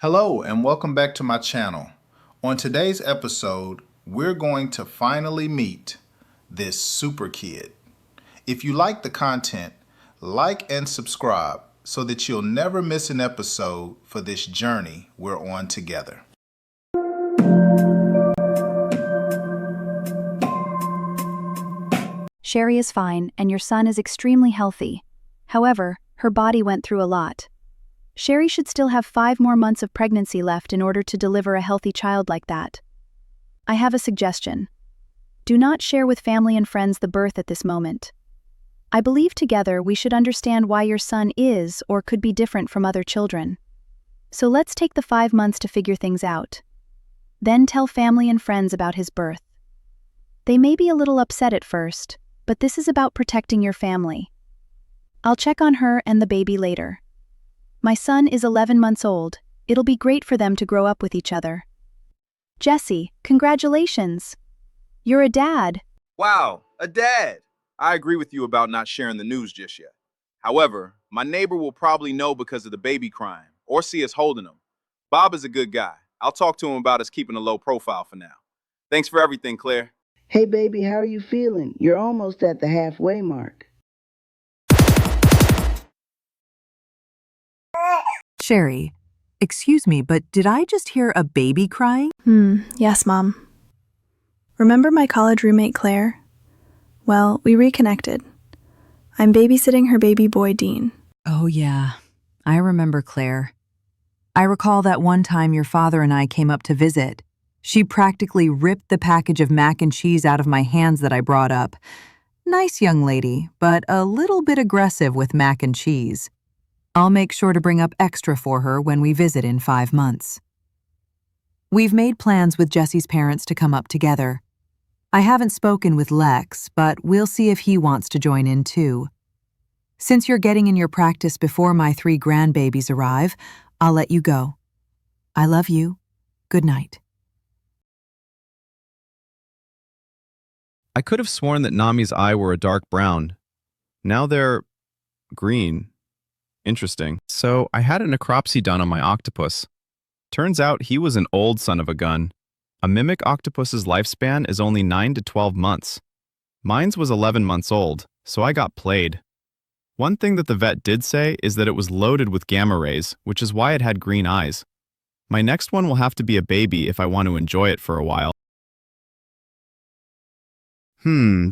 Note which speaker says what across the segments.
Speaker 1: Hello and welcome back to my channel. On today's episode, we're going to finally meet this super kid. If you like the content, like and subscribe so that you'll never miss an episode for this journey we're on together.
Speaker 2: Sherry is fine and your son is extremely healthy. However, her body went through a lot. Sherry should still have 5 more months of pregnancy left in order to deliver a healthy child like that. I have a suggestion. Do not share with family and friends the birth at this moment. I believe together we should understand why your son is or could be different from other children. So let's take the 5 months to figure things out. Then tell family and friends about his birth. They may be a little upset at first, but this is about protecting your family. I'll check on her and the baby later. My son is 11 months old. It'll be great for them to grow up with each other. Jesse, congratulations! You're a dad.
Speaker 3: Wow, a dad! I agree with you about not sharing the news just yet. However, my neighbor will probably know because of the baby crying, or see us holding him. Bob is a good guy. I'll talk to him about us keeping a low profile for now. Thanks for everything, Claire.
Speaker 4: Hey baby, how are you feeling? You're almost at the halfway mark.
Speaker 5: Sherry, excuse me, but did I just hear a baby crying?
Speaker 6: Yes, Mom. Remember my college roommate, Claire? Well, we reconnected. I'm babysitting her baby boy, Dean.
Speaker 5: Oh yeah, I remember Claire. I recall that one time your father and I came up to visit. She practically ripped the package of mac and cheese out of my hands that I brought up. Nice young lady, but a little bit aggressive with mac and cheese. I'll make sure to bring up extra for her when we visit in 5 months. We've made plans with Jesse's parents to come up together. I haven't spoken with Lex, but we'll see if he wants to join in too. Since you're getting in your practice before my 3 grandbabies arrive, I'll let you go. I love you. Good night.
Speaker 7: I could have sworn that Nami's eye were a dark brown. Now they're green. Interesting. So I had a necropsy done on my octopus. Turns out he was an old son of a gun. A Mimic Octopus's lifespan is only 9 to 12 months. Mine's was 11 months old, so I got played. One thing that the vet did say is that it was loaded with gamma rays, which is why it had green eyes. My next one will have to be a baby if I want to enjoy it for a while.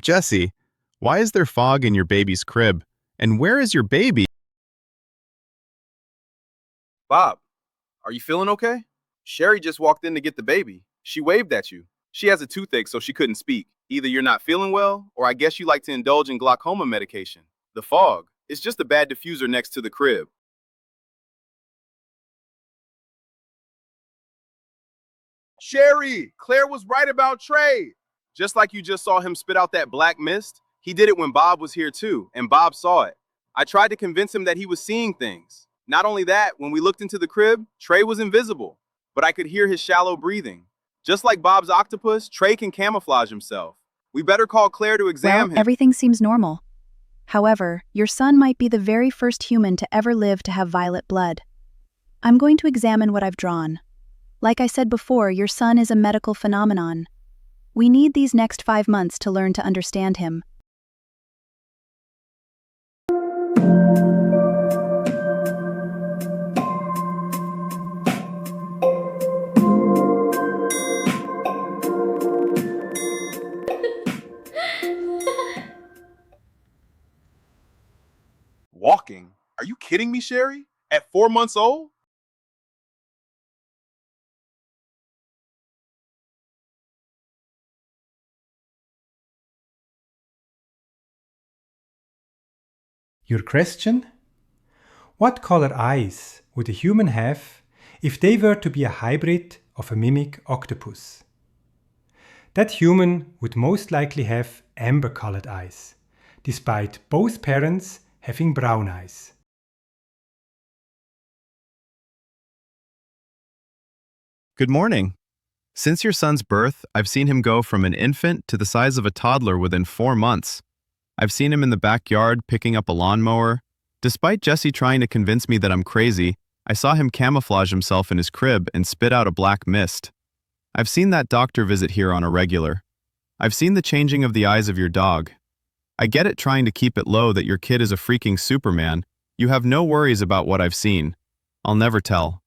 Speaker 7: Jesse, why is there fog in your baby's crib? And where is your baby?
Speaker 3: Bob, are you feeling okay? Sherry just walked in to get the baby. She waved at you. She has a toothache, so she couldn't speak. Either you're not feeling well, or I guess you like to indulge in glaucoma medication. The fog. It's just a bad diffuser next to the crib. Sherry, Claire was right about Trey. Just like you just saw him spit out that black mist, he did it when Bob was here too, and Bob saw it. I tried to convince him that he was seeing things. Not only that, when we looked into the crib, Trey was invisible, but I could hear his shallow breathing. Just like Bob's octopus, Trey can camouflage himself. We better call Claire to examine him.
Speaker 2: Everything seems normal. However, your son might be the very first human to ever live to have violet blood. I'm going to examine what I've drawn. Like I said before, your son is a medical phenomenon. We need these next 5 months to learn to understand him.
Speaker 3: Walking? Are you kidding me, Sherry? At 4 months old?
Speaker 8: Your question? What color eyes would a human have if they were to be a hybrid of a mimic octopus? That human would most likely have amber-colored eyes, despite both parents having brown eyes.
Speaker 7: Good morning. Since your son's birth, I've seen him go from an infant to the size of a toddler within 4 months. I've seen him in the backyard picking up a lawnmower. Despite Jesse trying to convince me that I'm crazy, I saw him camouflage himself in his crib and spit out a black mist. I've seen that doctor visit here on a regular. I've seen the changing of the eyes of your dog. I get it trying to keep it low that your kid is a freaking Superman. You have no worries about what I've seen. I'll never tell.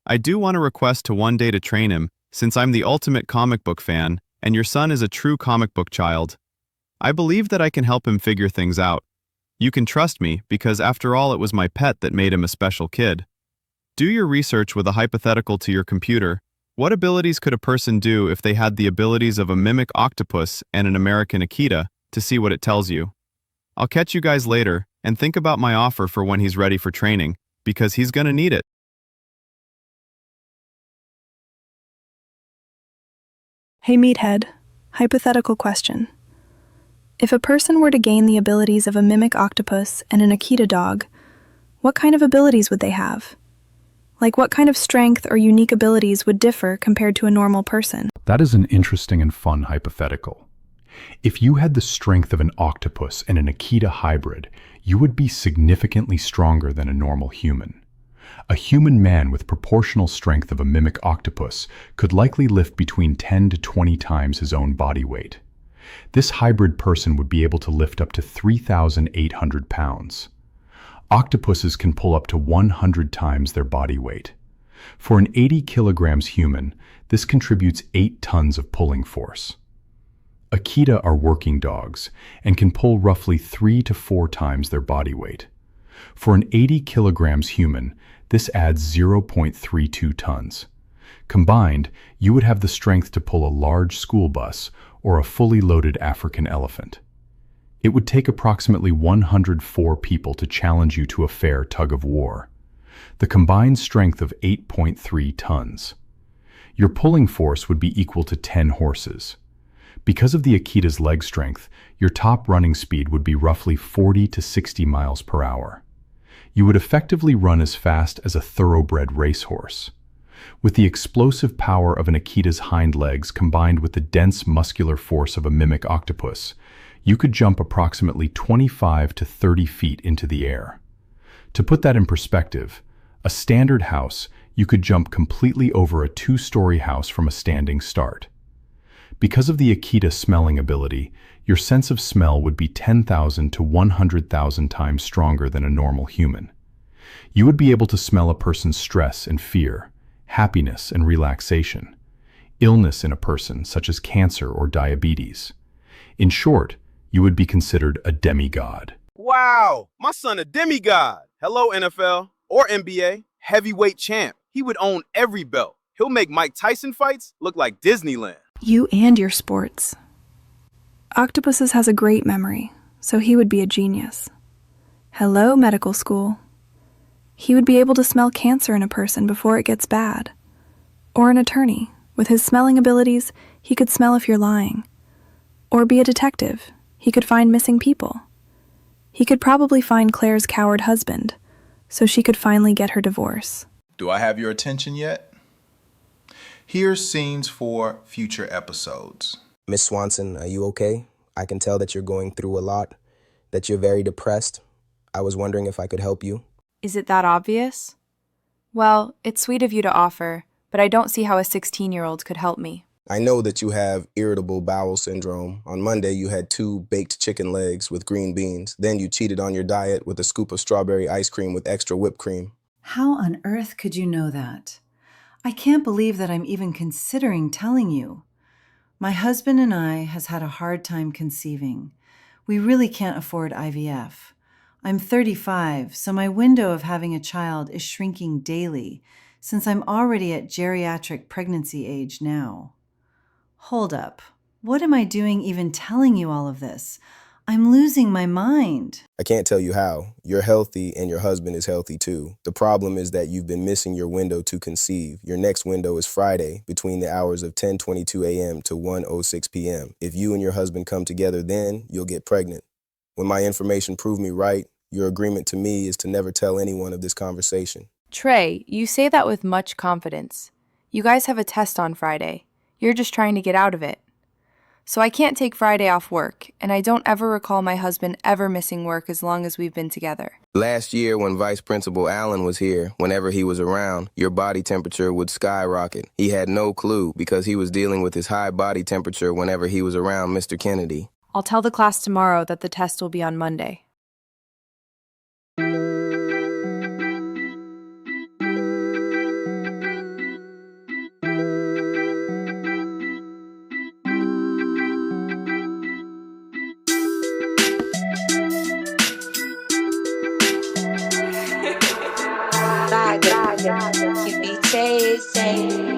Speaker 7: I do want to request to one day to train him, since I'm the ultimate comic book fan, and your son is a true comic book child. I believe that I can help him figure things out. You can trust me, because after all it was my pet that made him a special kid. Do your research with a hypothetical to your computer. What abilities could a person do if they had the abilities of a Mimic Octopus and an American Akita, to see what it tells you? I'll catch you guys later, and think about my offer for when he's ready for training, because he's gonna need it.
Speaker 6: Hey Meathead, hypothetical question. If a person were to gain the abilities of a Mimic Octopus and an Akita dog, what kind of abilities would they have? Like what kind of strength or unique abilities would differ compared to a normal person?
Speaker 9: That is an interesting and fun hypothetical. If you had the strength of an octopus and an Akita hybrid, you would be significantly stronger than a normal human. A human man with proportional strength of a Mimic Octopus could likely lift between 10 to 20 times his own body weight. This hybrid person would be able to lift up to 3,800 pounds. Octopuses can pull up to 100 times their body weight. For an 80 kilograms human, this contributes 8 tons of pulling force. Akita are working dogs and can pull roughly 3 to 4 times their body weight. For an 80 kilograms human, this adds 0.32 tons. Combined, you would have the strength to pull a large school bus or a fully loaded African elephant. It would take approximately 104 people to challenge you to a fair tug of war. The combined strength of 8.3 tons. Your pulling force would be equal to 10 horses. Because of the Akita's leg strength, your top running speed would be roughly 40 to 60 miles per hour. You would effectively run as fast as a thoroughbred racehorse. With the explosive power of an Akita's hind legs combined with the dense muscular force of a Mimic Octopus, you could jump approximately 25 to 30 feet into the air. To put that in perspective, a standard house, you could jump completely over a 2-story house from a standing start. Because of the Akita smelling ability, your sense of smell would be 10,000 to 100,000 times stronger than a normal human. You would be able to smell a person's stress and fear, happiness and relaxation, illness in a person such as cancer or diabetes. In short, you would be considered a demigod.
Speaker 3: Wow, my son a demigod. Hello NFL or NBA, heavyweight champ. He would own every belt. He'll make Mike Tyson fights look like Disneyland.
Speaker 6: You and your sports. Octopuses has a great memory, so he would be a genius. Hello, medical school. He would be able to smell cancer in a person before it gets bad. Or an attorney. With his smelling abilities, he could smell if you're lying. Or be a detective. He could find missing people. He could probably find Claire's coward husband, so she could finally get her divorce.
Speaker 1: Do I have your attention yet? Here's scenes for future episodes.
Speaker 10: Miss Swanson, are you okay? I can tell that you're going through a lot, that you're very depressed. I was wondering if I could help you.
Speaker 11: Is it that obvious? Well, it's sweet of you to offer, but I don't see how a 16-year-old could help me.
Speaker 10: I know that you have irritable bowel syndrome. On Monday, you had 2 baked chicken legs with green beans. Then you cheated on your diet with a scoop of strawberry ice cream with extra whipped cream.
Speaker 5: How on earth could you know that? I can't believe that I'm even considering telling you. My husband and I has had a hard time conceiving. We really can't afford IVF. I'm 35, so my window of having a child is shrinking daily, since I'm already at geriatric pregnancy age now. Hold up. What am I doing even telling you all of this? I'm losing my mind.
Speaker 10: I can't tell you how. You're healthy and your husband is healthy too. The problem is that you've been missing your window to conceive. Your next window is Friday between the hours of 10:22 a.m. to 1:06 p.m. If you and your husband come together then, you'll get pregnant. When my information proved me right, your agreement to me is to never tell anyone of this conversation.
Speaker 11: Trey, you say that with much confidence. You guys have a test on Friday. You're just trying to get out of it. So I can't take Friday off work, and I don't ever recall my husband ever missing work as long as we've been together.
Speaker 10: Last year, when Vice Principal Allen was here, whenever he was around, your body temperature would skyrocket. He had no clue because he was dealing with his high body temperature whenever he was around Mr. Kennedy.
Speaker 11: I'll tell the class tomorrow that the test will be on Monday.
Speaker 12: You be chasing.